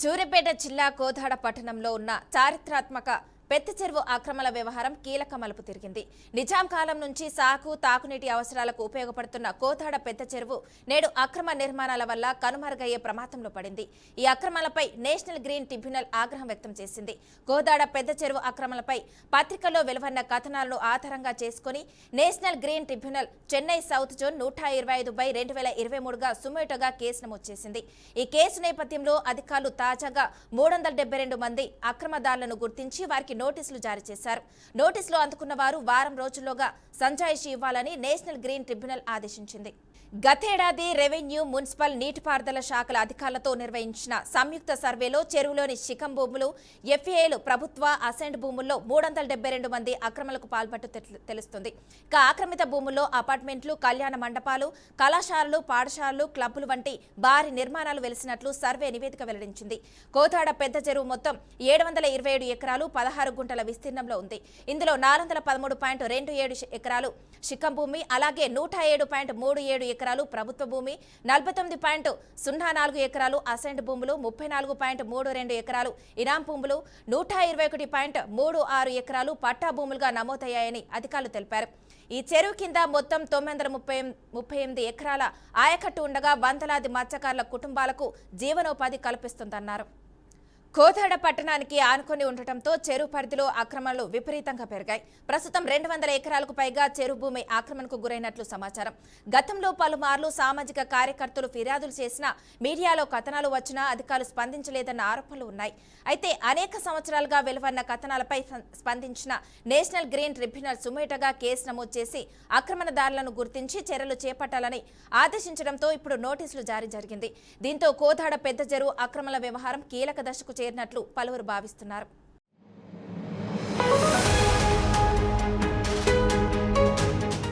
సూర్యాపేట జిల్లా కోదాడ పట్టణంలో ఉన్న చారిత్రాత్మక పెద్ద చెరువు ఆక్రమణ వ్యవహారం కీలక మలుపు తిరిగింది. నిజాం కాలం నుంచి సాగు, తాగునీటి అవసరాలకు ఉపయోగపడుతున్న కోదాడ పెద్ద చెరువు నేడు అక్రమ నిర్మాణాల వల్ల కనుమరుగయ్యే ప్రమాదంలో పడింది. ఈ అక్రమణలపై నేషనల్ గ్రీన్ ట్రిబ్యునల్ ఆగ్రహం వ్యక్తం చేసింది. కోదాడ పెద్ద చెరువు అక్రమణలపై పత్రికల్లో వెలువన్న కథనాలను ఆధారంగా చేసుకుని national green tribunal Chennai south zone 125/2023గా సుమోటోగా కేసు నమోదు చేసింది. ఈ కేసు నేపథ్యంలో అధికారులు తాజాగా 372 మంది అక్రమదారులను గుర్తించి వారికి నోటీసులు జారీ చేశారు. నోటీసులు అందుకున్న వారు వారం రోజుల్లోగా సంజాయిషీ ఇవ్వాలని నేషనల్ గ్రీన్ ట్రిబ్యునల్ ఆదేశించింది. గతేడాది రెవెన్యూ, మున్సిపల్, నీటిపారుదల శాఖల అధికారులతో నిర్వహించిన సంయుక్త సర్వేలో చెరువులోని శిఖం భూములు, ఎఫ్ఏలు, ప్రభుత్వ అసైన్డ్ భూముల్లో 372 మంది అక్రమాలకు పాల్పట్టు తెలుస్తుంది. ఇక ఆక్రమిత భూముల్లో అపార్ట్మెంట్లు, కళ్యాణ మండపాలు, కళాశాలలు, పాఠశాలలు, క్లబ్బులు వంటి భారీ నిర్మాణాలు వెలిసినట్లు సర్వే నివేదిక వెల్లడించింది. కోదాడ పెద్ద చెరువు మొత్తం 727 ఎకరాలు 16 గుంటల విస్తీర్ణంలో ఉంది. ఇందులో 413.27 ఎకరాలు శిఖం భూమి, అలాగే 107.37 ఎకరాలు ప్రభుత్వ భూమి, 49.04 ఎకరాలు అసైన్డ్ భూములు, 34.32 ఎకరాలు ఇనాం భూములు, 121.36 ఎకరాలు పట్టా భూములుగా నమోదయ్యాయని అధికారులు తెలిపారు. ఈ చెరువు కింద మొత్తం 938 ఎకరాల ఆయకట్టు ఉండగా వందలాది మత్స్యకారుల కుటుంబాలకు జీవనోపాధి కల్పిస్తుందన్నారు. కోదాడ పట్టణానికి ఆనుకొని ఉండటంతో చెరువు పరిధిలో ఆక్రమణలు విపరీతంగా పెరిగాయి. ప్రస్తుతం 200 ఎకరాలకు పైగా చెరువు భూమి ఆక్రమణకు గురైనట్లు సమాచారం. గతంలో పలుమార్లు సామాజిక కార్యకర్తలు ఫిర్యాదులు చేసినా, మీడియాలో కథనాలు వచ్చినా అధికారులు స్పందించలేదన్న ఆరోపణలు ఉన్నాయి. అయితే అనేక సంవత్సరాలుగా వెలువన్న కథనాలపై స్పందించిన నేషనల్ గ్రీన్ ట్రిబ్యునల్ సుమోటోగా కేసు నమోదు చేసి ఆక్రమణదారులను గుర్తించి చర్యలు చేపట్టాలని ఆదేశించడంతో ఇప్పుడు నోటీసులు జారీ జరిగింది. దీంతో కోదాడ పెద్ద చెరువు ఆక్రమణ వ్యవహారం కీలక దశకు చేరినట్లు పలువురు భావిస్తున్నారు.